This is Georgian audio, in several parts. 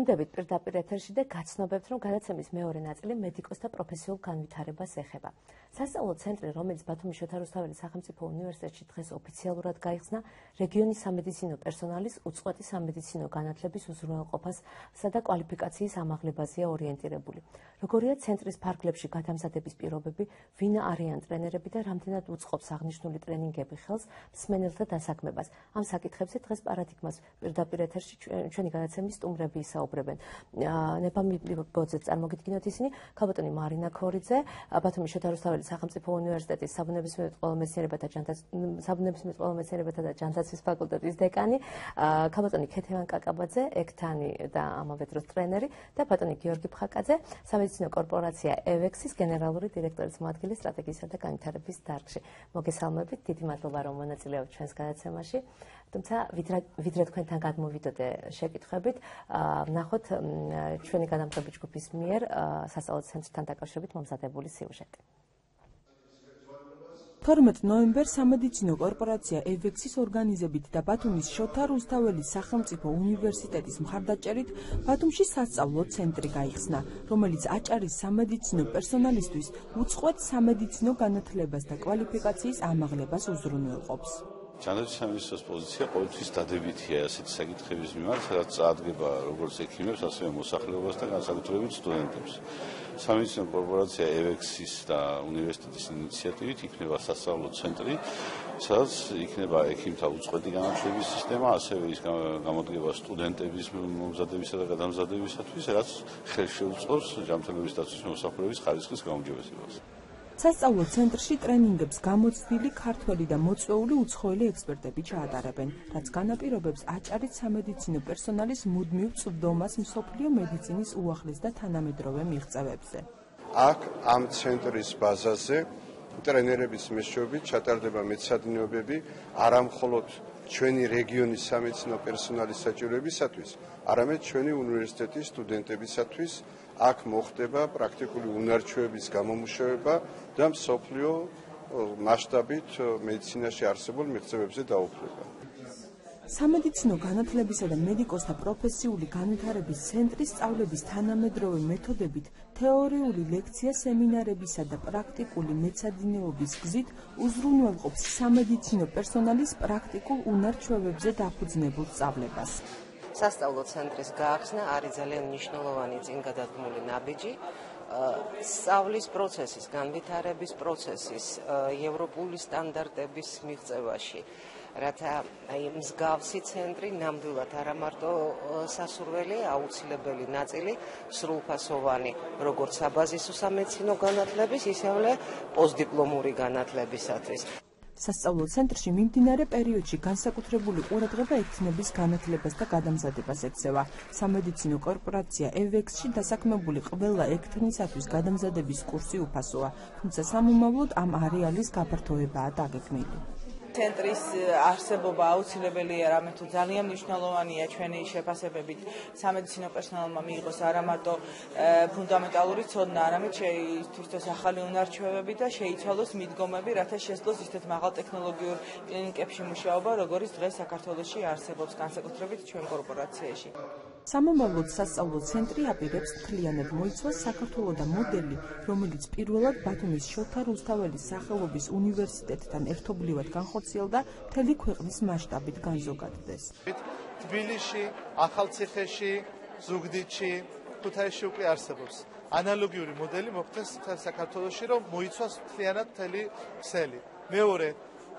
ბრუნდებით პირდაპირ ეთერში და გაცნობებთ, რომ გადაცემის მეორე ნაწილი მედიკოსთა პროფესიულ განვითარებას ეხება. სასწავლო ცენტრი, რომელიც ბათუმის შოთა რუსთაველის სახელმწიფო უნივერსიტეტში დღეს ოფიციალურად გაიხსნა, რეგიონის სამედიცინო პერსონალის უწყვეტი სამედიცინო განათლების უზრუნველყოფასა და კვალიფიკაციის ამაღლებაზეა ორიენტირებული. როგორია ცენტრის ფარგლებში გადამზადების პირობები, ვინ არიან ტრენერები და რამდენად უწყობს აღნიშნული ტრენინგები ხელს მსმენელთა დასაქმებას. ამ საკითხებზე დღეს პარადიგმას პირდაპირ ეთერში ჩვენი გადაცემის სტუმრები ისაუბრებენ. ნებამიბოძე წარმოგიდგინოთ ისინი, ქალბატონი მარინა ქორიძე, ბათუმის შოთა რუსთაველის სახელმწიფო უნივერსიტეტის საბუნებისმეტყველო მეცნიერებათა და ჯანდაცვის ფაკულტეტის დეკანი, ქალბატონი ქეთევან კაკაბაძე, ექთანი და ამავე დროს ტრენერი და ბატონი გიორგი ფხაკაძე, სამედიცინო კორპორაცია EVEX-ის გენერალური დირექტორის მოადგილე სტრატეგიისა და განვითარების დარგში. მოგესალმებით, დიდი მადლობა რომ მონაწილეობთ ჩვენს გადაცემაში. თუმცა ვიდრე თქვენთან გადმოვიდოდე შეკითხვებით, ვნახოთ ჩვენი გადამხდები ჯგუფის მიერ სასწავლო ცენტრთან დაკავშირებით მომზადებული სიუჟეტი. 12 ნოემბერს სამედიცინო კორპორაცია EVEX-ის ორგანიზებით და ბათუმის შოთა რუსთაველის სახელმწიფო უნივერსიტეტის მხარდაჭერით ბათუმში სასწავლო ცენტრი გაიხსნა, რომელიც აჭარის სამედიცინო პერსონალისთვის უწყვეტ სამედიცინო განათლებას და კვალიფიკაციის ამაღლებას უზრუნველყოფს. ჯანდაცვის სამინისტროს პოზიცია ყოველთვის დადებითია ასეთი საკითხების მიმართ, სადაც წარადგება როგორც ექიმებს, ასევე მოსახლეობას და განსაკუთრებით სტუდენტებს. სამედიცინო კორპორაცია EVEX-ის და უნივერსიტეტის ინიციატივით იქნება სასწავლო ცენტრი, სადაც იქნება ექიმთა უწყვეტი განათლების სისტემა, ასევე ის გამოდგება სტუდენტების მომზადებისა და გადამზადებისათვის, რაც ხელს შეუწყობს ჯანმრთელობის დაცვის მოსახლეობის ხარისხის გაუმჯობესებას. სასწავლო ცენტრში ტრენინგებს გამოცდილი ქართველი და მოწვეული უცხოელი ექსპერტები ჩაატარებენ, რაც განაპირობებს აჭარის სამედიცინო პერსონალის მუდმივ წვდომას მსოფლიო მედიცინის უახლეს და თანამედროვე მიღწევებზე. აქ ამ ცენტრის ბაზაზე ტრენერების მეშვეობით ჩატარდება მეცადინეობები არა მხოლოდ ჩვენი რეგიონის სამედიცინო პერსონალის საჭიროებისათვის, არამედ ჩვენი უნივერსიტეტის სტუდენტებისათვის. აქ მოხდება პრაქტიკული უნარჩვევების გამომუშავება და მსოფლიო მასშტაბით მედიცინაში არსებულ მიღწევებზე დაუფლება. სამედიცინო განათლებისა და მედიკოსთა პროფესიული განვითარების ცენტრის სწავლების თანამედროვე მეთოდებით თეორიული ლექცია სემინარებისა და პრაქტიკული მეცადინეობის გზით უზრუნველყოფს სამედიცინო პერსონალის პრაქტიკულ უნარჩვევებზე დაფუძნებულ სწავლებას. სასწავლო ცენტრის გაახსნა არის ძალიან მნიშვნელოვანი წინგადადგმული ნაბიჯი სწავლის პროცესის, განვითარების პროცესის, ევროპული სტანდარტების მიღწევაში, რათა მსგავსი ცენტრი ნამდვილად არა მარტო სასურველი, აუცილებელი ნაწილი სრულფასოვანი, როგორც საბაზისო სამედიცინო განათლების, ისევე პოსტდიპლომური განათლებისათვის. სასწავლო ცენტრში მიმდინარე პერიოდში განსაკუთრებული ყურადღება ექთნების განათლებას და გადამზადებას ექცევა. სამედიცინო კორპორაცია EVEX-ში დასაქმებული ყველა ექთნისათვის გადამზადების კურსი უფასოა, თუმცა სამომავლოდ ამ არეალის გაფართოებაა დაგეგმილი. ცენტრის არსებობა აუცილებელია, რამე თუ ძალიან მნიშვნელოვანია ჩვენი შეფასებებით სამედიცინო პერსონალმა მიიღოს არა მარტო ფუნდამენტალური ცოდნა, არამედ შეიცვალოს ახალი უნარჩვევები და შეიცვალოს მიდგომები, რათა შესძლოს ისეთ მაღალ ტექნოლოგიურ კლინიკებში მუშაობა, როგორც დღეს საქართველოში არსებობს, განსაკუთრებით ჩვენ კორპორაციაში. სამომავლოდ სასწავლო ცენტრი აპირებს მთლიანად მოიცვას საქართველოს მოდელი, რომელიც პირველად ბათუმის შოთა რუსთაველის სახელობის უნივერსიტეტთან ერთობლივად განხორციელდა მთელი ქვეყნის მასშტაბით განზოგადდეს. თბილისში, ახალციხეში, ზუგდიდში, ქუთაისში უკვე არსებობს. ანალოგიური მოდელი მოხდეს საქართველოში, რომ მოიცვას მთლიანად მთელი ქსელი. მეორე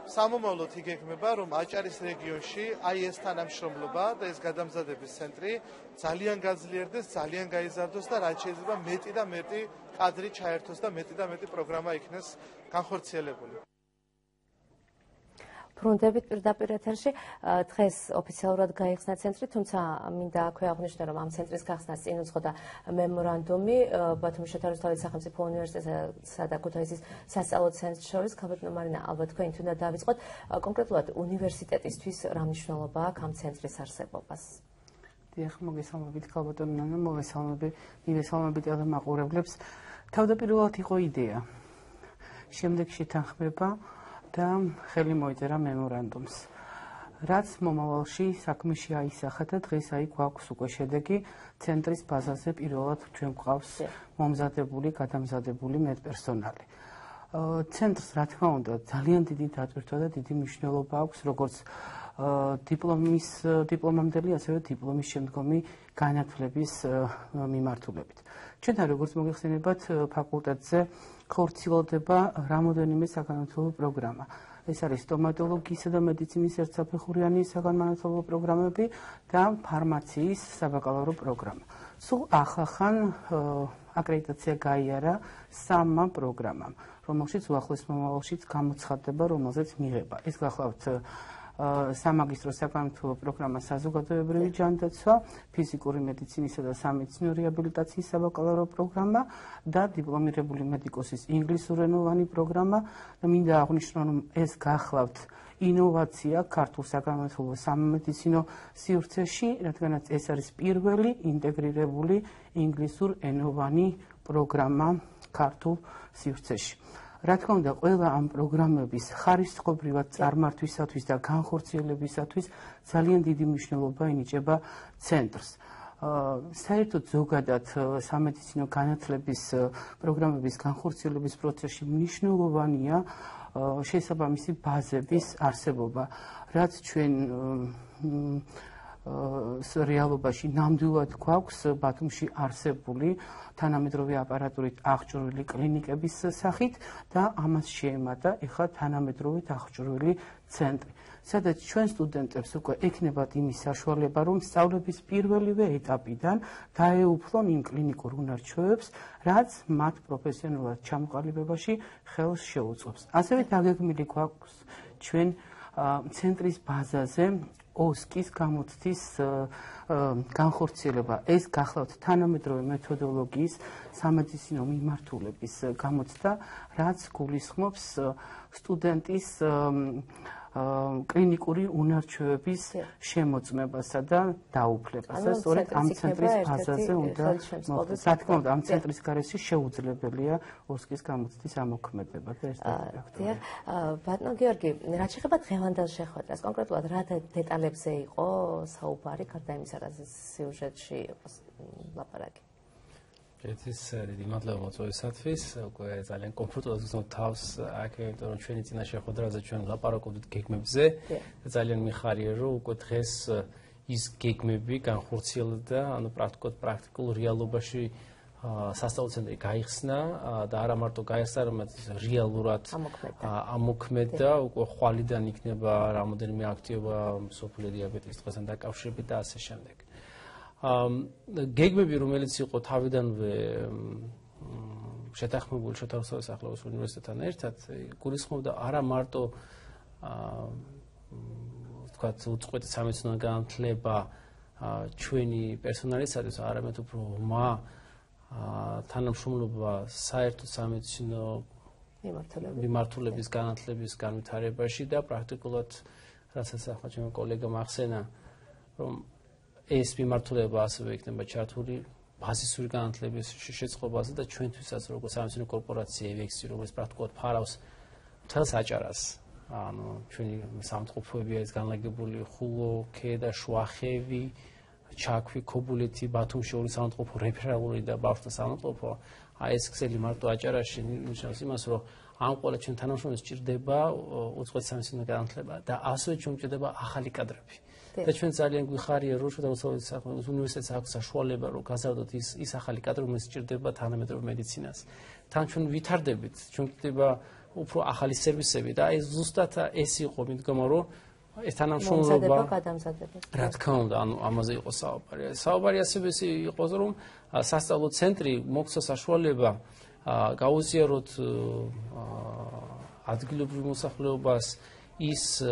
სამომავლოდ იგეგმება, რომ აჭარის რეგიონში აი ეს თანამშრომლობა და ეს გადამზადების ცენტრი ძალიან გაძლიერდეს, ძალიან გაიზარდოს და რაც შეიძლება მეტი და მეტი კადრი ჩაერთოს და მეტი და მეტი პროგრამა იქნეს განხორციელებული. ბრუნდებით პირდაპირ ეთერში, დღეს ოფიციალურად გაიხსნა ცენტრი, თუმცა მინდა აქვე აღვნიშნო, რომ ამ ცენტრის გახსნას წინ უძღოდა მემორანდუმი ბათუმის შოთა რუსთაველის სახელმწიფო უნივერსიტეტსა და ქუთაისის სასწავლო ცენტრს შორის. ქალბატონო მარინა, ალბათ თქვენ თუნდა დავიწყოთ კონკრეტულად უნივერსიტეტისთვის რა მნიშვნელობა აქვს ამ ცენტრის არსებობას? დიახ, მოგესალმებით ქალბატონო ნანა, მივესალმებით ტელემაყურებლებს. თავდაპირველად იყო იდეა. შემდეგში თანხმება და ხელი მოიწერა მემორანდუმს. რაც მომავალში საქმეში აისახა და დღეს აი გვაქვს უკვე შედეგი ცენტრის ბაზაზე პირველად ჩვენ გვყავს მომზადებული, გადამზადებული მედპერსონალი. ცენტრს რა თქმა უნდა ძალიან დიდი დატვირთვა და დიდი მნიშვნელობა აქვს როგორც დიპლომამდელი, ასევე დიპლომის შემდგომი განათლების მიმართულებით. ჩვენთან როგორც მოგეხსენებათ ფაკულტეტზე ხორციელდება რამოდენიმე საგანმანათლებლო პროგრამა. ეს არის სტომატოლოგიისა და მედიცინის ერთსაფეხურიანი საგანმანათლებლო პროგრამები და ფარმაციის საბაკალავრო პროგრამა. სულ ახახან აკრედიტაცია გაიარა 3 პროგრამამ, რომელშიც უახლოეს მომავალშიც გამოცხადდება, რომელზეც მიღება. ეს გახლავთ სამაგისტრო საგანმანათლებლო პროგრამა საზოგადოებრივი ჯანდაცვა, ფიზიკური მედიცინისა და სამედიცინო რეაბილიტაციის საბაკალავრო პროგრამა და დიპლომირებული მედიკოსის ინგლისურენოვანი პროგრამა და მინდა აღვნიშნო, რომ ეს გახლავთ ინოვაცია ქართულ საგანმანათლებლო სამედიცინო სივრცეში, რადგანაც ეს არის პირველი ინტეგრირებული ინგლისურენოვანი პროგრამა ქართულ სივრცეში. რა თქმა უნდა, ყველა ამ პროგრამების ხარისხობრივად წარმართვისათვის და განხორციელებისათვის ძალიან დიდი მნიშვნელობა ენიჭება ცენტრს. საერთოდ ზოგადად სამედიცინო განათლების პროგრამების განხორციელების პროცესში მნიშვნელოვანია შესაბამისი ბაზების არსებობა, რაც ჩვენ რეალობაში ნამდვილად გვაქვს ბათუმში არსებული თანამედროვე აპარატურით აღჭურვილი კლინიკების სახით და ამას შეემატა ეხლა თანამედროვედ აღჭურვილი ცენტრი, სადაც ჩვენ სტუდენტებს უკვე ექნებათ იმის საშუალება, რომ სწავლების პირველივე ეტაპიდან დაეუფლონ იმ კლინიკურ უნარჩვევებს, რაც მათ პროფესიონალურად ჩამოყალიბებაში ხელს შეუწყობს. ასევე დაგეგმილი გვაქვს ჩვენ ცენტრის ბაზაზე ოსკის გამოცდის განხორციელება. ეს გახლავთ თანამედროვე მეთოდოლოგიის სამედიცინო მიმართულების გამოცდა, რაც გულისხმობს სტუდენტის კლინიკური უნარჩვევების შემოწმებასა და დაუფლებას. სწორედ ამ ცენტრის ბაზაზე უნდა მოხდეს. რა თქმა უნდა, ამ ცენტრის გარეშე შეუძლებელია ოსკის გამოცდის ამოქმედება და ეს დიახ, ბატონო გიორგი, რაც შეეხება დღევანდელ შეხვედრას, კონკრეტულად რა დეტალებზე იყო საუბარი, გარდა იმისა, რაც სიუჟეტში იყო ლაპარაკი? ეს დიდი მადლობა მოწვევისათვის, უკვე ძალიან კომფორტულად ვგრძნობ თავს აქ, იმიტომ რომ ჩვენი წინა შეხვედრაზე ჩვენ ვლაპარაკობდით გეგმებზე და ძალიან მიხარია, რომ უკვე დღეს ის გეგმები განხორციელდა, ანუ პრაქტიკულ რეალობაში სასწავლო ცენტრი გაიხსნა და არა მარტო გაიხსნა, არამედ რეალურად ამოქმედა, უკვე ხვალიდან იქნება რამოდენიმე აქტივობა მსოფლიო დიაბეტის დღესთან დაკავშირებით და ასე შემდეგ. გეგმები, რომელიც იყო თავიდანვე შეთანხმებული შოთა რუსთაველის სახელობის უნივერსიტეტთან ერთად, გულისხმობდა არა მარტო ვთქვათ, უწყვეტი სამედიცინო განათლება ჩვენი პერსონალისათვის, არამედ უფრო თანამშრომლობა საერთო სამედიცინო მიმართულების განათლების განვითარებაში და პრაქტიკულად, რასაც ახლა ჩემი კოლეგამ ახსენა, რომ ეს მიმართულება ასევე იქნება ჩართული ბაზისური განათლების შეწყობაზე და ჩვენთვისაც როგორც სამედიცინო კორპორაცია EVEX, რომელიც პრაქტიკულად ფარავს მთელს აჭარას. ანუ ჩვენი სამწყობოები არის განლაგებული ხულო, ქედა, შუახევი, ჩაქვი, ქობულეთი, ბათუმში ორი სამწყობო რეფერალური და ბავშვთა სამწყობო. აი ეს ქსელი მარტო აჭარაში ნიშნავს იმას, რომ ამ ყველა ჩვენ თანამშრომლებს სჭირდება უწყვეტი სამედიცინო განათლება და ასევე ჩვენ სჭირდება ახალი კადრები. და ჩვენ ძალიან გვიხარია, რომ შოთა რუსთაველის სახელობის უნივერსიტეტს აქვს საშუალება, რომ გაზარდოთ ის ახალი კადრი, რომელიც სჭირდება თანამედროვე მედიცინას. თან ჩვენ ვითარდებით, ჩვენ გვჭირდება უფრო ახალი სერვისები და ეს ზუსტად ეს იყო მიდგომა, რომ ეს თანამშრომლობა რა თქმა უნდა, ანუ ამაზე იყო საუბარი. საუბარი ასევე იყო, რომ სასწავლო ცენტრი მოგცა საშუალება გაუზიაროთ ადგილობრივ მოსახლეობას ის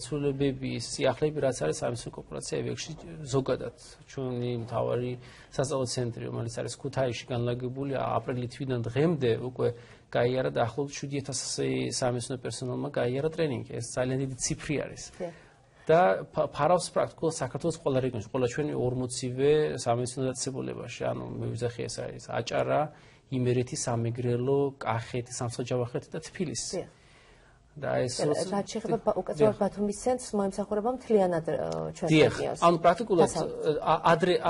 ცვლილებები, სიახლეები, რაც არის სამედიცინო კორპორაცია EVEX-ში ზოგადად. ჩვენი მთავარი სასწავლო ცენტრი, რომელიც არის ქუთაისში განლაგებული, აპრილის თვიდან დღემდე უკვე გაიარა და ახლობით 7000 სამედიცინო პერსონალმა გაიარა ტრენინგი. ეს ძალიან დიდი ციფრი არის. და ფარავს პრაქტიკულად საქართველოს ყველა რეგიონში, ყველა ჩვენი 40-ვე სამედიცინო დაწესებულებაში. ანუ მივიძახი ეს არის აჭარა, იმერეთი, სამეგრელო, კახეთი, სამცხე-ჯავახეთი და თბილისი. და ეს რაც შეეხება უკაცრავად ბათუმის ცენტრს მოემსახურება მთლიანად ჩვენს რეგიონს. ანუ პრაქტიკულად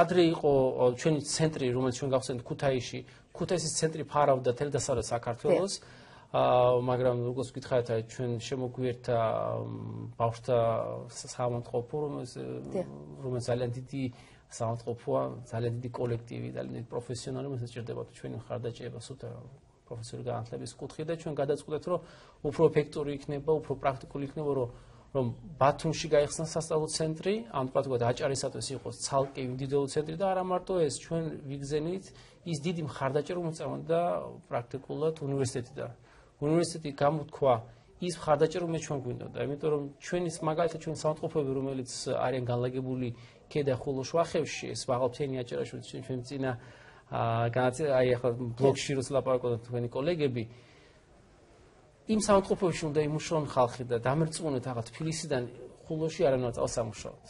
ადრე იყო ჩვენი ცენტრი, რომელიც ჩვენ გავხსენეთ ქუთაისში, ქუთაისის ცენტრი ფარავდა თელ დასავლეთ საქართველოს. მაგრამ როგორც გითხარით, ჩვენ შემოგვიერთა ბავშვთა საავადმყოფო, რომელიც ძალიან დიდი საავადმყოფოა, ძალიან დიდი კოლექტივი, ძალიან დიდი პროფესიონალი, რომელსაც ჭირდებოდა ჩვენი მხარდაჭერა სუთა პროფესიული განათლების კუთხით და ჩვენ გადაწყვეტეთ, რომ უფრო ეფექტური იქნება, უფრო პრაქტიკული იქნება, რომ ბათუმში გაიხსნა სასწავლო ცენტრი, ანუ პრაქტიკულად აჭარისათვის იყოს ცალკე ინდივიდუალური ცენტრი და არა მარტო ეს, ჩვენ ვიგზენით ის დიდი მხარდაჭერა, რომელიც წამოდა პრაქტიკულად უნივერსიტეტიდან. უნივერსიტეტი გამოთქვა ის მხარდაჭერა, რომელიც ჩვენ გვინდოდა, იმიტომ რომ ჩვენი მაგალითად ჩვენი საავადმყოფოები, რომელიც არიან განლაგებული ქედა ხულოს ვახევში, ეს მაღალფრთიანი აჭარაში ჩვენ წინა აი ახლა ბლოგში როცა ლაპარაკობთ თქვენი კოლეგები, იმ საავადმყოფოებში უნდა იმუშაონ ხალხი და დამერწმუნეთ ახლა თბილისიდან ხულოში არანაირ წავსამუშაოთ.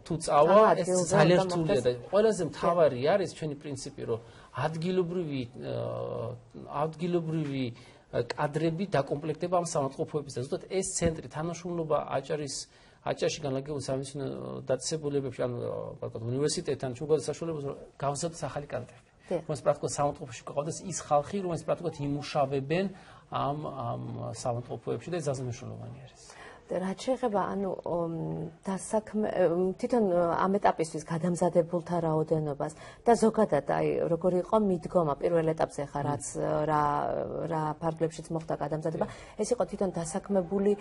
თუ წავა, ეს ძალიან რთულია და ყველაზე მთავარი არის ჩვენი პრინციპი, რომ ადგილობრივი კადრები დაკომპლექტება ამ საავადმყოფოების და ზუსტად ეს ცენტრი თანამშრომლობა აჭარაში განლაგებულ სამეცნიერო დაწესებულებებში, ანუ უნივერსიტეტთან ჩვენ გვაქვს საშუალება გავზადოთ ახალი კადრები. რომელიც პრაქტიკულად საავადმყოფოში გვყავდეს ის ხალხი, რომელიც პრაქტიკულად იმუშავებენ ამ საავადმყოფოებში და ეს ძალიან მნიშვნელოვანი არის. რაც შეეხება ანუ თვითონ ამ ეტაპისთვის გადამზადებულთა რაოდენობას და ზოგადად აი როგორი იყო მიდგომა პირველ ეტაპზე ხა რაც რა ფარგლებშიც მოხდა გადამზადება, ეს იყო თვითონ დასაქმებული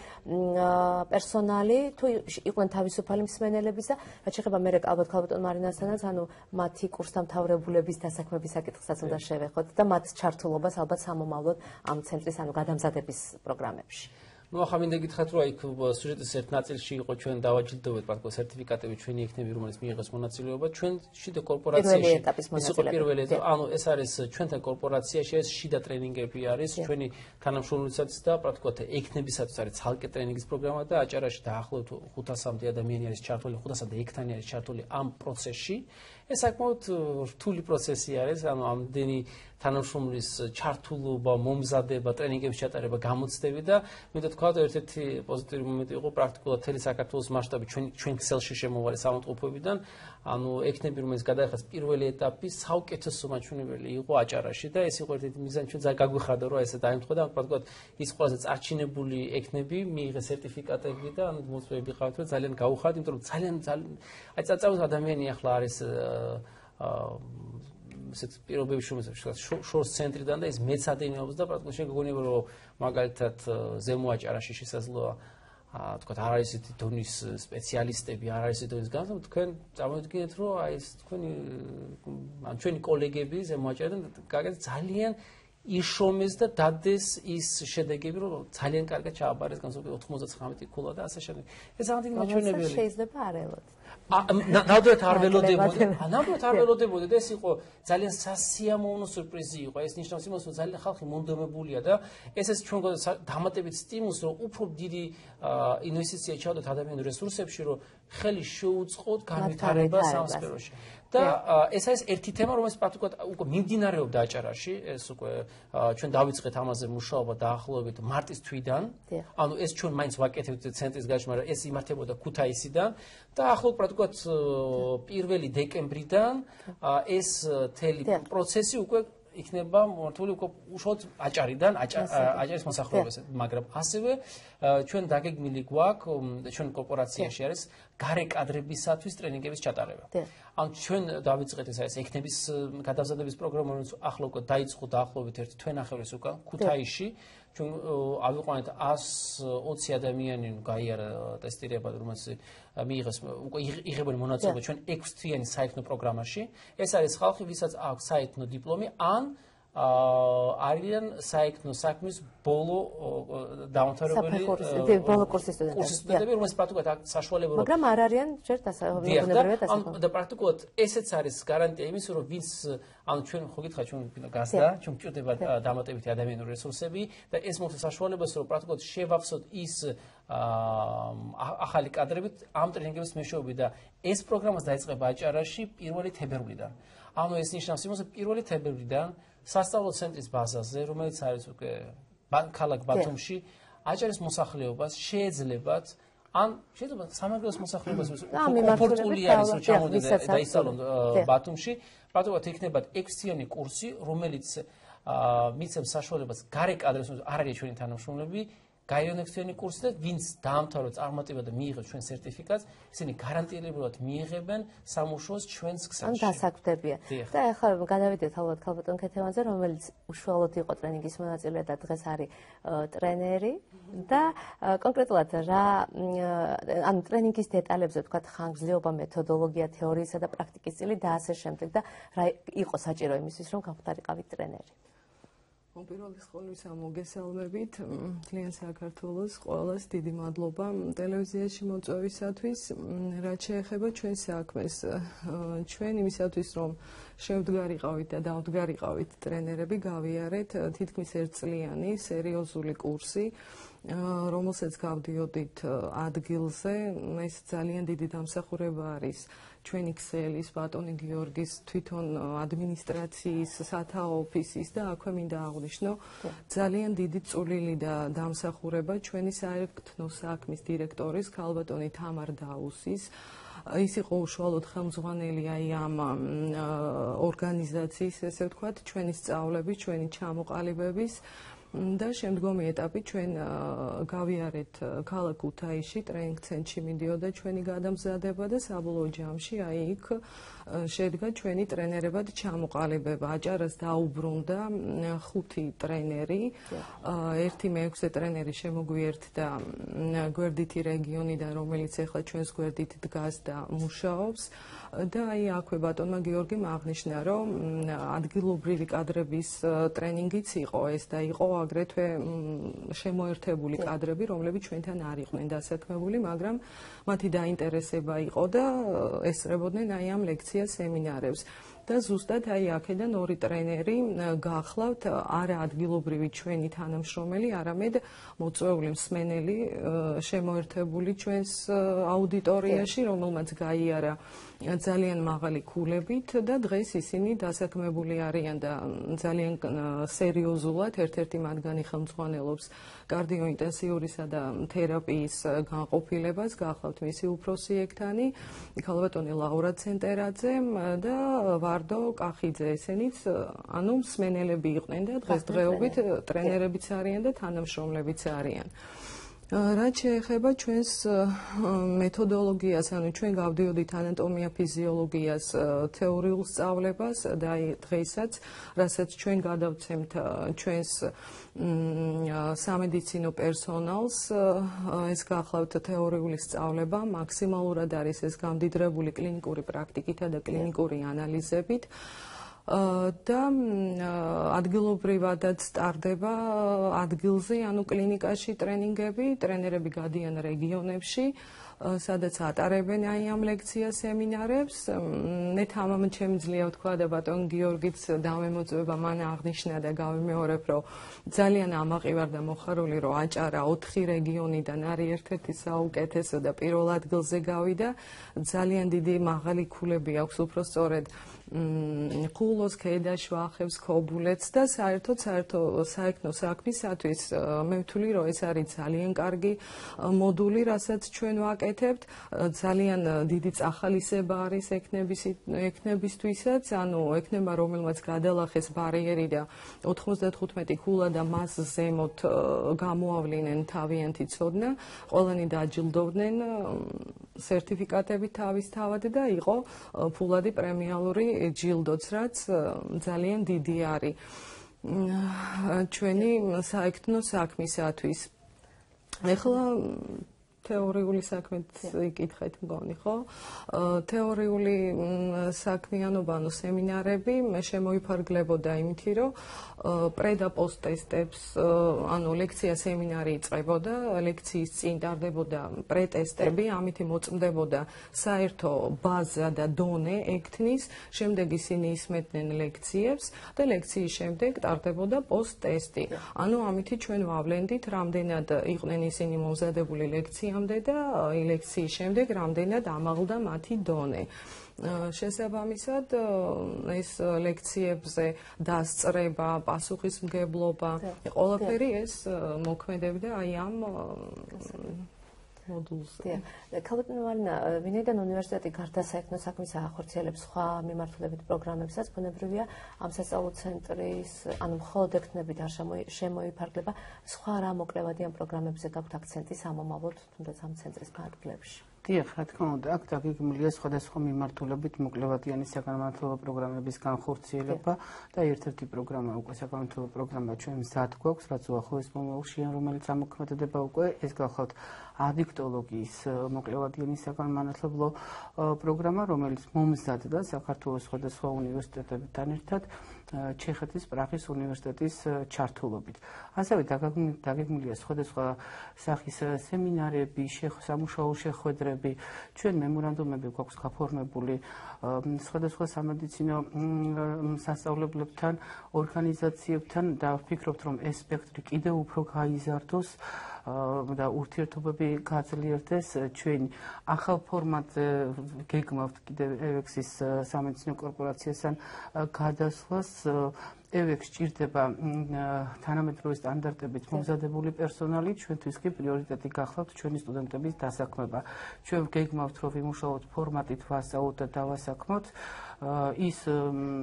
პერსონალი თუ იყვნენ თავისუფალი მსმენელების და რაც შეეხება მე ალბათ ქალბატონ მარინასთანაც ანუ მათი კურსდამთავრებულების დასაქმების საკითხსაც უნდა შევეხოთ და მათ ჩართულობას ალბათ სამომავლოდ ამ ცენტრის ანუ გადამზადების პროგრამებში. Ну, ახლა მინდა გითხრათ, რომ იქ სიუჟეტის ერთ ნაწილში იყო ჩვენ დავაჯილდოვეთ პარტკო სერტიფიკატები ჩვენი იქნები, რომელიც მიიღეს მონაწილეობა ჩვენ შიდა კორპორაციაში. ეს იყო პირველი ეტაპი. ანუ ეს არის ჩვენთან კორპორაციაში ეს შიდა ტრენინგები არის ჩვენი თანამშრომლებსაც და პრაქტიკულად ექნებისათვის არის ცალკე ტრენინგის პროგრამა და აჭარაში დაახლოებით 500-მდე ადამიანი არის ჩართული, 500-მდე ექთანი არის ჩართული ამ პროცესში. ეს საკმაოდ რთული პროცესი არის, ანუ ამდენი თანამშრომლის ჩართულობა, მომზადება, ტრენინგების ჩატარება, გამოცდები და მინდა თქვა, ერთ-ერთი პოზიტიური მომენტი იყო პრაქტიკულად მთელი საქართველოს მასშტაბით ჩვენ ქსელში შემოვალი საავადმყოფოებიდან, ანუ ექნები, რომელიც გადაიხადეს პირველი ეტაპი, საუკეთესო მაჩვენებელი იყო აჭარაში და ეს იყო ერთ-ერთი მიზანი, ჩვენ ძალიან გაგვიხარდა, რომ ესე დაემთხვა და პრაქტიკულად ის ყველაზე წარჩინებული ექნები მიიღეს სერტიფიკატები და ანუ მოსწრები ყავთ, რომ ძალიან გაუხარდ, იმიტომ რომ ძალიან აი წაწამოს ადამიანი ახლა არის ესეთ პირობებში შორს ცენტრიდან და ის მეცადინეობს და პრაქტიკულად შეგეგონება რომ მაგალითად ზემო აჭარაში შესაძლოა თქვა არ არის ისეთი დონის სპეციალისტები, არ არის ისეთი დონის განათლება, თქვენ წარმოვიდგინეთ რომ აი ეს ჩვენი კოლეგები ზემო აჭარიდან გაგეთ ძალიან იშომეს და დადეს ის შედეგები რომ ძალიან კარგად ჩააბარეს განსაკუთრებით 99 ქულა და ასე შემდეგ. ეს ამიტომ მაჩვენებელი შეიძლება არ ელოთ. ნამდვილად არ ველოდებოდი. ნამდვილად არ ველოდებოდი და ეს იყო ძალიან სასიამოვნო სურპრიზი იყო. ეს ნიშნავს იმას, რომ ძალიან ხალხი მომდომებულია და ეს ჩვენ დამატებით სტიმულს, რომ უფრო დიდი ინვესტიცია ჩავდოთ ადამიანურ რესურსებში, რომ ხელი შეუწყოთ განვითარებას ამ სფეროში. და ეს არის ერთი თემა, რომელიც პრაქტიკულად უკვე მიმდინარეობდა აჭარაში, ეს უკვე ჩვენ დავიწყეთ ამაზე მუშაობა დაახლოებით მარტის თვიდან. ანუ ეს ჩვენ მაინც ვაკეთებთ ცენტრის გარეშე, მაგრამ ეს იმართებოდა ქუთაისიდან და ახლობ პრაქტიკულად 1 დეკემბრიდან ეს მთელი პროცესი უკვე იქნება მართული უკვე უშუალოდ აჭარიდან, აჭარის მოსახლეობას, მაგრამ ასევე ჩვენ დაგეგმილი გვაქვს ჩვენ კორპორაციაში არის გარე კადრებისათვის ტრენინგების ჩატარება. ანუ ჩვენ დავიწყეთ ეს არის ექნების გადამზადების პროგრამა, რომელიც ახლა უკვე დაიწყო დაახლოებით 1 თვენახევრის უკან ქუთაისში. ჩვენ ავიყვანეთ 120 ადამიანი გაიარა ტესტირება, რომელიც მიიღეს უკვე იღებენ მონაწილეობა ჩვენ 6 თვიანი საერთო პროგრამაში. ეს არის ხალხი, ვისაც აქვს საერთო დიპლომი ან არიან საერთო საქმის ბოლო დამთავრებული ბოლო კურსის სტუდენტები, რომელიც პრაქტიკულად აქვს საშუალება, მაგრამ არ არიან ჯერ დასაქმებულები და პრაქტიკულად ესეც არის გარანტია იმის, რომ ვინც ანუ ჩვენ ხო გითხარით ჩვენ გასდა, ჩვენ გვჭირდება დამატებითი ადამიანური რესურსები და ეს მოხდა საშუალებას, რომ პრაქტიკულად შევავსოთ ის ახალი კადრები ამ ტრენინგების მეშვეობით და ეს პროგრამას დაიწყება აჭარაში 1 თებერვლიდან. ანუ ეს ნიშნავს იმას, რომ 1 თებერვლიდან სასწავლო ცენტრის ბაზაზე, რომელიც არის უკვე ქალაქ ბათუმში, აჭარის მოსახლეობას შეეძლებათ ან შეიძლება სამაგროს მოსახლეობას კომფორტული არის რომ ჩამოვიდნენ და ისწავლონ ბათუმში, პატივად იქნებათ 6-წლიანი კურსი, რომელიც მიცემს საშუალებას გარე კადრებს არ არის ჩვენი თანამშრომლები გაიარონ 6-წლიანი კურსი და ვინც დაამთავრებს წარმატებულად და მიიღებს ჩვენ სერტიფიკატს, ისინი გარანტირებულად მიიღებენ სამუშაოს ჩვენს ქსელში. ან დასაქმდებიან. და ახლა გადავიდეთ ალბათ ქალბატონ ქეთევანზე, რომელიც უშუალოდ იყო ტრენინგის მონაწილე და დღეს არის ტრენერი და კონკრეტულად რა ანუ ტრენინგის დეტალებზე ვთქვათ ხანგრძლივობა, მეთოდოლოგია, თეორიისა და პრაქტიკის წილი და ასე შემდეგ და რა იყო საჭირო იმისთვის რომ გავხდარიყავით ტრენერი. პირველი სკოლის მოგესალმებით, მთლიან საქართველოს ყველას დიდი მადლობა ტელევიზიაში მოწვევისათვის, რაც შეეხება ჩვენ საქმეს. ჩვენ იმისათვის რომ შევდგარიყავით და დავდგარიყავით ტრენერები, გავიარეთ თითქმის 1 წლიანი სერიოზული კურსი, რომელსაც გავდიოდით ადგილზე. ეს ძალიან დიდი დამსახურება არის ჩვენი ქსელის, ბატონი გიორგის, თვითონ ადმინისტრაციის, სათაო ოფისის და აქვე მინდა აღვნიშნო ძალიან დიდი წვლილი და დამსახურება ჩვენი საერთო საქმის დირექტორის ქალბატონი თამარ დაუსის. ის იყო უშუალოდ ხელმძღვანელი აი ამ ორგანიზაციის, ესე ვთქვათ, ჩვენი სწავლების, ჩვენი ჩამოყალიბების და შემდგომი ეტაპი ჩვენ გავიარეთ ქალაქ ქუთაისში, ტრენინგ ცენტრში მიდიოდა ჩვენი გადამზადება და საბოლოო ჯამში აი იქ შედგა ჩვენი ტრენერებად ჩამოყალიბება. აჭარას დაუბრუნდა 5 ტრენერი, ერთი მე-6 ტრენერი შემოგვიერთდა გვერდითი რეგიონიდან, რომელიც ახლა ჩვენს გვერდით დგას და მუშაობს. და აი აქვე ბატონმა გიორგიმ აღნიშნა, რომ ადგილობრივი კადრების ტრენინგიც იყო ეს და იყო აგრეთვე შემოერთებული კადრები, რომლებიც ჩვენთან არ იყვნენ დასაქმებული, მაგრამ მათი დაინტერესება იყო და ესწრებოდნენ აი ამ ლექცია სემინარებს. და ზუსტად აი აქედან 2 ტრენერი გახლავთ არა ადგილობრივი ჩვენი თანამშრომელი, არამედ მოწვეული მსმენელი შემოერთებული ჩვენს აუდიტორიაში, რომელმაც გაიარა ძალიან მაღალი ქულებით და დღეს ისინი დასაქმებული არიან და ძალიან სერიოზულად ერთ-ერთი მათგანი ხელმძღვანელობს კარდიოინტენსიურისა და თერაპიის განყოფილებას, გახლავთ მისი უფროსი ექთანი, ქალბატონი ლაურა ცენტერაძე და ვარდო კახიძე. ესენიც ანუ მსმენელები იყვნენ და დღესდღეობით ტრენერებიც არიან და თანამშრომლებიც არიან. რაც შეეხება ჩვენს მეთოდოლოგიას, ანუ ჩვენ გავდიოდით ანატომია ფიზიოლოგიას თეორიულ სწავლებას და აი დღესაც, რასაც ჩვენ გადავცემთ ჩვენს სამედიცინო პერსონალს, ეს გახლავთ თეორიული სწავლება, მაქსიმალურად არის ეს გამდიდრებული კლინიკური პრაქტიკითა და კლინიკური ანალიზებით. და ადგილობრივადაც სტარდება ადგილზე, ანუ კლინიკაში ტრენინგები, ტრენერები გადიან რეგიონებში, სადაც ატარებენ აი ამ ლექცია სემინარებს. მე თამამად შემიძლია ვთქვა და ბატონ გიორგიც დამემოწმება მან აღნიშნა და გავიმეორებ, რომ ძალიან ამაყი ვარ და მოხარული, რომ აჭარა 4 რეგიონიდან არის ერთ-ერთი საუკეთესო და პირველ ადგილზე გავიდა. ძალიან დიდი მაღალი ქულები აქვს უბრალოდ ხულოს, ქედას, შვახებს, ქობულეთს და საერთოდ საექნო საქმისათვის მე ვთვლი, რომ ეს არის ძალიან კარგი მოდული, რასაც ჩვენ ვაკეთებთ. ძალიან დიდი წახალისება არის ექნებისთვისაც, ანუ ექნება, რომელმაც გადალახეს ბარიერი და 95 ქულა და მას ზემოთ გამოავლენენ თავიანთი ცოდნა, ყველანი დაჯილდოვდნენ სერტიფიკატებით თავისთავად და იყო ფულადი პრემიალური ჯილდოც, რაც ძალიან დიდი არის ჩვენი საექნო საქმისათვის. ეხლა თეორიული საქმეც იკითხეთ მგონი, ხო? თეორიული საქმიანობა, ანუ სემინარები შემოიფარგლებოდა იმითი, რომ პრე და პოსტ ტესტებს, ანუ ლექცია სემინარი იწყებოდა, ლექციის წინ ტარდებოდა პრე ტესტები, ამითი მოწმდებოდა საერთო ბაზა და დონე ექთნის, შემდეგ ისინი ისმენდნენ ლექციებს და ლექციის შემდეგ ტარდებოდა პოსტ ტესტი. ანუ ამითი ჩვენ ვავლენდით, რამდენად იყვნენ ისინი მომზადებული ლექციამდე და ლექციის შემდეგ რამდენად ამაღლდა მათი დონე. შესაბამისად ეს ლექციებზე დასწრება, პასუხისმგებლობა, ყველაფერი ეს მოქმედებდა აი ამ მოდულზე. ქალბატონო მარინა, ვინაიდან უნივერსიტეტი გარდა საერთო საქმის ახორციელებს სხვა მიმართულებით პროგრამებსაც, ბუნებრივია ამ სასწავლო ცენტრის, ანუ მხოლოდ ექნებით არ შემოიფარგლება, სხვა რა მოკლევადი ამ პროგრამებზე გაქვთ აქცენტი სამომავლოდ, თუნდაც ამ ცენტრის ფარგლებში. დიახ, რა თქმა უნდა, აქ დაგეგმილია სხვადასხვა მიმართულებით მოკლევადიანი საგანმანათლებლო პროგრამების განხორციელება და ერთ-ერთი პროგრამა უკვე საგანმანათლებლო პროგრამა ჩვენ მზად გვაქვს, რაც უახლოეს მომავალშია, რომელიც ამოქმედება უკვე, ეს გახლავთ ადიქტოლოგიის მოკლევადიანი საგანმანათლებლო პროგრამა, რომელიც მომზადდა საქართველოს სხვადასხვა უნივერსიტეტებთან ერთად ჩეხეთის პრაღის უნივერსიტეტის ჩართულობით. ასევე დაგეგმილია სხვადასხვა სახის სემინარები, სამუშაო შეხვედრები, ჩვენ მემორანდუმები გვაქვს გაფორმებული სხვადასხვა სამედიცინო სასწავლებლებთან, ორგანიზაციებთან და ვფიქრობთ, რომ ეს სპექტრი კიდევ უფრო გაიზარდოს და ურთიერთობები გაძლიერდეს. ჩვენ ახალ ფორმატზე გეგმავთ კიდევ EVEX-ის სამედიცინო კორპორაციასთან გადასვლას. EVEX ჭირდება თანამედროვე სტანდარტებით მომზადებული პერსონალი, ჩვენთვის კი პრიორიტეტი გახლავთ ჩვენი სტუდენტების დასაქმება. ჩვენ გეგმავთ, რომ ვიმუშაოთ ფორმატით, ვასწავლოთ და დავასაქმოთ ის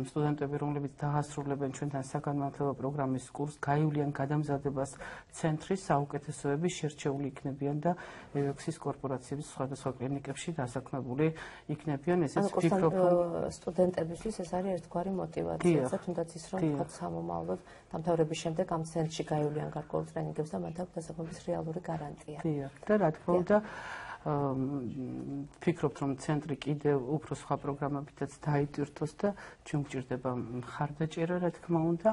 სტუდენტები, რომლებიც დაასრულებენ ჩვენთან საგანმანათლებლო პროგრამის კურსს, გაივლიან გადამზადებას ცენტრის საუკეთესოების შერჩეული იქნებიან და EVEX-ის კორპორაციების სხვადასხვა კლინიკებში დასაქმებული იქნებიან. ესეც ვფიქრობ, რომ სტუდენტებისთვის ეს არის ერთგვარი მოტივაცია, თუნდაც ის რომ სამომავლოდ დამთავრების შემდეგ ამ ცენტრში გაივლიან გარკვეულ ტრენინგებს და მათ აქვს დასაქმების რეალური გარანტია. და რა თქმა უნდა, ვფიქრობთ, რომ ცენტრი კიდევ უფრო სხვა პროგრამებითაც დაიტვირთოს და ჩვენ გვჭირდება მხარდაჭერა, რა თქმა უნდა,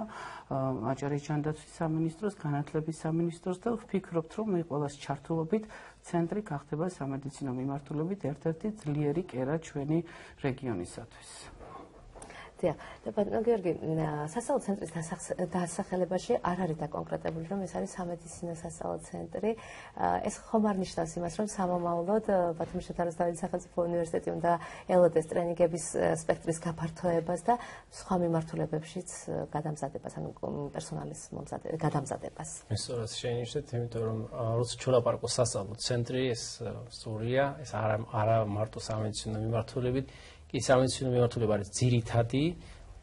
აჭარის ჯანდაცვის სამინისტროს, განათლების სამინისტროს და ვფიქრობთ, რომ მე ყველას ჩართულობით ცენტრი გახდება სამედიცინო მიმართულებით ერთ-ერთი ძლიერი კერა ჩვენი რეგიონისათვის. დიახ, და ბატონო გიორგი, სასწავლო ცენტრის დასახელებაში არ არის დაკონკრეტებული, რომ ეს არის სამედიცინო სასწავლო ცენტრი. ეს ხომ არ ნიშნავს იმას, რომ სამომავლოდ ბათუმის შოთა-რუსთაველის სახელმწიფო უნივერსიტეტი უნდა ელოდეს ტრენინგების სპექტრის გაფართოებას და სხვა მიმართულებებშიც გადამზადებას, ანუ პერსონალის გადამზადებას. ეს სწორად შეინიშნეთ, იმიტომ რომ როცა ჩვენ ლაპარაკობთ სასწავლო ცენტრი, ეს სწორია, ეს არა მარტო სამედიცინო მიმართულებით, კი სამედიცინო მიმართულება არის ძირითადი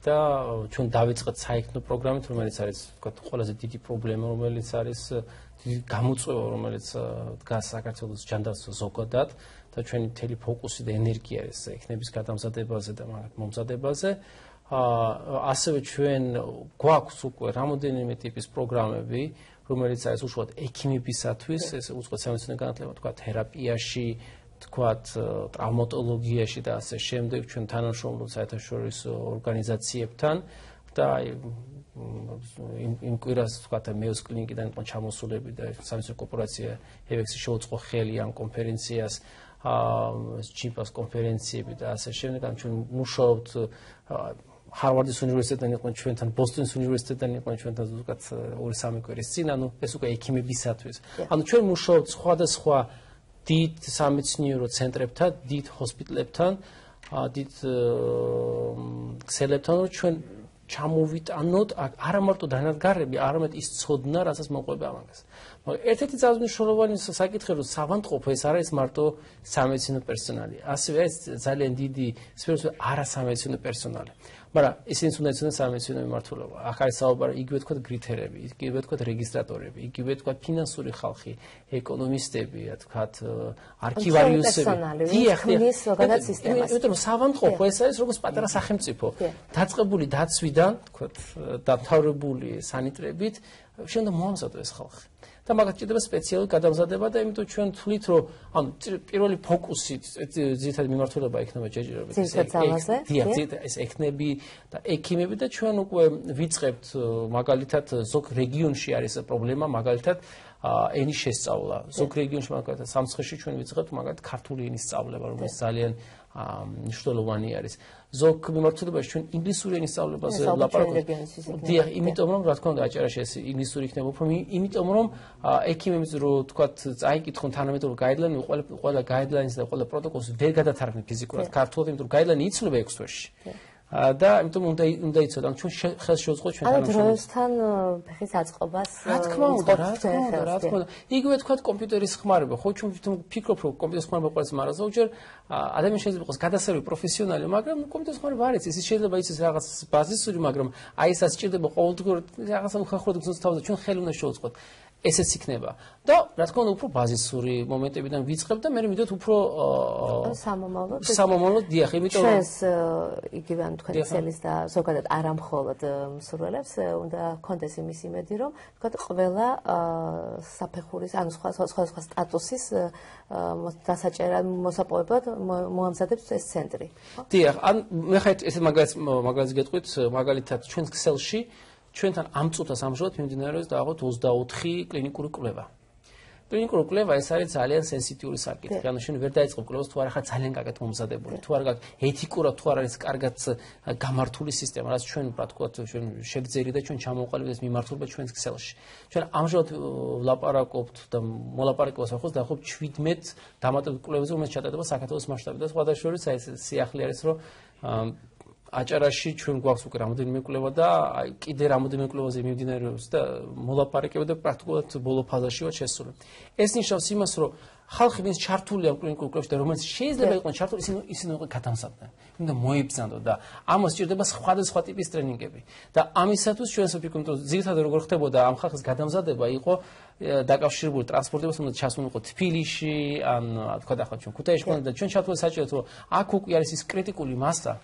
და ჩვენ დავიწყეთ საექნო პროგრამით, რომელიც არის ვთქვათ ყველაზე დიდი პრობლემა, რომელიც არის დიდი გამოწვევა, რომელიც დგას საქართველოს ჯანდაცვის ზოგადად და ჩვენი მთელი ფოკუსი და ენერგია არის ექნების გადამზადებაზე და მომზადებაზე. ასევე ჩვენ გვაქვს უკვე რამოდენიმე ტიპის პროგრამები, რომელიც არის უშუალოდ ექიმებისათვის, ეს უწყოთ სამედიცინო განათლება, ვთქვათ თერაპიაში, თქვათ ტრავმატოლოგიაში და ასე შემდეგ, ჩვენ თანამშრომლობთ საერთაშორისო ორგანიზაციებთან და იმ კვირას თქვათ მეოს კლინიკიდან იყო ჩამოსულები და სამედიცინო კორპორაცია EVEX-ი შეუწყო ხელი ამ კონფერენციას, ჯიპას კონფერენციები და ასე შემდეგ. ჩვენ მუშაობთ ჰარვარდის უნივერსიტეტთან იყვნენ ჩვენთან, ბოსტონის უნივერსიტეტთან იყვნენ ჩვენთან ზოგადად 2-3 კვირის წინ, ანუ ეს უკვე ექიმებისათვის. ანუ ჩვენ მუშაობთ სხვადასხვა დიდ სამეცნიერო ცენტრებთან, დიდ ჰოსპიტალებთან, დიდ ქსელებთან, რომ ჩვენ ჩამოვიტანოთ არა მარტო დანადგარები, არამედ ის ცოდნა, რასაც მოყვება ამას. მაგრამ ერთ-ერთი ძალზმნელოვანი საკითხი, რომ სავანტყოფო ეს არ არის მარტო სამედიცინო პერსონალი, ასევე ეს ძალიან დიდი სფეროს არასამედიცინო პერსონალი. მაგრამ ისინიც უნდა იცოდნენ სამედიცინო მიმართულება. აქ არის საუბარი იგივე თქვა გრითერები, იგივე თქვა რეგისტრატორები, იგივე თქვა ფინანსური ხალხი, ეკონომისტები, რა თქვა არქივარიუსები. დიახ, ზოგადად სისტემას. იმიტომ რომ სავანტყოფო ეს არის როგორც პატარა სახელმწიფო. დაწყებული დაცვიდან, თქვა დამთავრებული სანიტრებით, შემდეგ მოამზადო ეს ხალხი. და მაგათ ჭირდება სპეციალური გადამზადება და იმიტომ ჩვენ თვლით, რომ ანუ პირველი ფოკუსი ძირითადად მიმართულება იქნება ჯერჯერობით ეს ექნები და ექიმები და ჩვენ უკვე ვიწყებთ მაგალითად ზოგ რეგიონში არის პრობლემა მაგალითად ენის შესწავლა. ზოგ რეგიონში მაგალითად სამცხეში ჩვენ ვიწყებთ მაგალითად ქართული ენის სწავლება, რომელიც ძალიან მნიშვნელოვანი არის. ზოგ მიმართულებაში ჩვენ ინგლისური ენის სწავლებაზე ვლაპარაკობთ. დიახ, იმიტომ რომ რა თქმა უნდა აჭარაში ეს ინგლისური იქნება უფრო, იმიტომ რომ ექიმებს რო თქვათ წაიკითხონ თანამედროვე გაიდლაინი, ყველა გაიდლაინს და ყველა პროტოკოლს ვერ გადათარგმნით ფიზიკურად ქართულად, იმიტომ რომ გაიდლაინი იცვლება 6 თვეში. და იმიტომ უნდა იცოდეთ, ან ჩვენ ხელს შევწყოთ ჩვენ თანამშრომლებს. ანუ დროსთან ფეხის აწყობას რა თქმა უნდა. იგივე თქვათ კომპიუტერის ხმარება, ხო ჩვენ ვფიქრობ, რომ კომპიუტერის ხმარება ყოველს მაგრამ ზოგჯერ ადამიანი შეიძლება იყოს გადასარევი პროფესიონალი, მაგრამ კომპიუტერის ხმარება არ იცის, ის შეიძლება იცის რაღაც ბაზისური, მაგრამ აი ეს ასჭირდება ყოველდღიურ რაღაცა უხერხემლო გზნოს თავზე ჩვენ ხელი უნდა შევწყოთ. ესეც იქნება. და რა თქმა უნდა უფრო ბაზისური მომენტებიდან ვიწყებ და მე მივიდოთ უფრო სამომავლოდ დიახ, იმიტომ რომ ჩვენს იგივე ანუ თქვენი ცელის და ზოგადად არა მხოლოდ მსურველებს უნდა კონდეს იმის იმედი, რომ თქვათ ყველა საფეხურის ანუ სხვა სტატუსის დასაჭერად მოსაპოვებლად მოამზადებს ეს ცენტრი. დიახ, ან მე ხაით ესე მაგალითს გეტყვით, მაგალითად ჩვენს ქსელში ჩვენთან ამ წუთას ამჟამად მიმდინარეობს დააღოთ 24 კლინიკური კვლევა. კლინიკური კვლევა ეს არის ძალიან სენსიტიური საკითხი. ანუ შენ ვერ დაიწყებ კვლევას თუ არ ახლა ძალიან კარგად მომზადებული, თუ არ გაქვს ეთიკურად თუ არ არის კარგად გამართული სისტემა, რაც ჩვენ ვთქვათ, ჩვენ შეგძერი და ჩვენ ჩამოვყალიბეთ ეს მიმართულება ჩვენს ქსელში. ჩვენ ამჟამად ვლაპარაკობთ და მოლაპარაკებას ახავს დაახლოებით 17 დამატებულ კვლევაზე, რომელიც ჩატარდება საქართველოს მასშტაბით და სხვადასხვა შორის აი ეს სიახლე არის, რომ აჭარაში ჩვენ გვაქვს უკვე რამოდენიმე კვლევა და კიდე რამოდენიმე კვლევაზე მიმდინარეობს და მოლაპარაკება და პრაქტიკულად ბოლო ფაზაში ვართ შესული. ეს ნიშნავს იმას, რომ ხალხი ვინც ჩართულია კლინიკურ კვლევაში და რომელიც შეიძლება იყოს ჩართული, ისინი უკვე გადამზადდნენ. უნდა მოიბრძანდო და ამას სჭირდება სხვადასხვა ტიპის ტრენინგები. და ამისათვის ჩვენს ვფიქრობთ, რომ ძირითადად როგორ ხდებოდა ამ ხალხის გადამზადება იყო დაკავშირებული ტრანსპორტებას, უნდა ჩასულიყო თბილისში, ან თქვა ახლა ჩვენ ქუთაისში და ჩვენ ჩათვალე საჭიროა, რომ აქ უკვე არის ის კრიტიკული მასა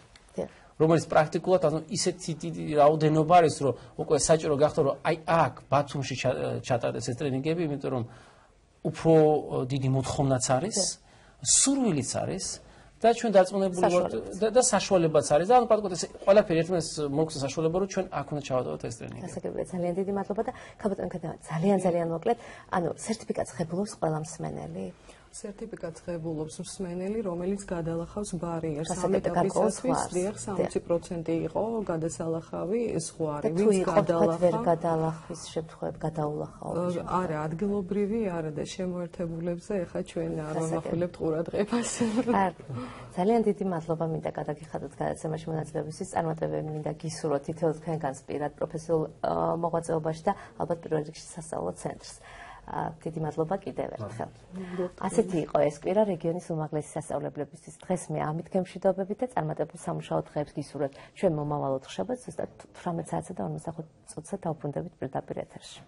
რომელიც პრაქტიკულად ანუ ისეთი დიდი რაოდენობა არის, რომ უკვე საჭირო გახდა, რომ აი აქ ბათუმში ჩატარდეს ეს ტრენინგები, იმიტომ რომ უფრო დიდი მოთხოვნაც არის, სურვილიც არის და ჩვენ დარწმუნებული ვართ და საშუალებაც არის და ანუ პრაქტიკულად ეს ყველაფერი ერთმანეთს მოგვცეს საშუალება, რომ ჩვენ აქ უნდა ჩავატაროთ ეს ტრენინგი. გასაგებია, ძალიან დიდი მადლობა და ქაბატონ ქედა ძალიან მოკლედ, ანუ სერტიფიკატს ღებულობს ყველა მსმენელი? სერტიფიკატს ღებულობს მსმენელი, რომელიც გადალახავს ბარიერს. ამ ეტაპისათვის დიახ 60% იყო გადასალახავი ზღვარი, ვინც გადალახა. ვერ გადალახვის შემთხვევები გადაულახავთ. არა, ადგილობრივი არა და შემოერთებულებზე ეხა ჩვენ არ ვამახვილებთ ყურადღებას. ძალიან დიდი მადლობა მინდა გადაგიხადოთ გადაცემაში მონაწილეობისთვის. წარმატებები მინდა გისურვოთ თითოეულ თქვენგანს პირად პროფესიულ მოღვაწეობაში და ალბათ პირველ რიგში სასწავლო ცენტრს. დიდი მადლობა კიდევ ერთხელ. ასეთი იყო ეს კვირა რეგიონის უმაღლესი სასწავლებლებისთვის. დღეს მე ამით გემშვიდობებით და წარმატებულ სამუშაო დღეებს გისურვებთ. ჩვენ მომავალ ოთხშაბათს ზუსტად 18 საათსა და 45 წუთზე დავბრუნდებით პირდაპირ ეთერში.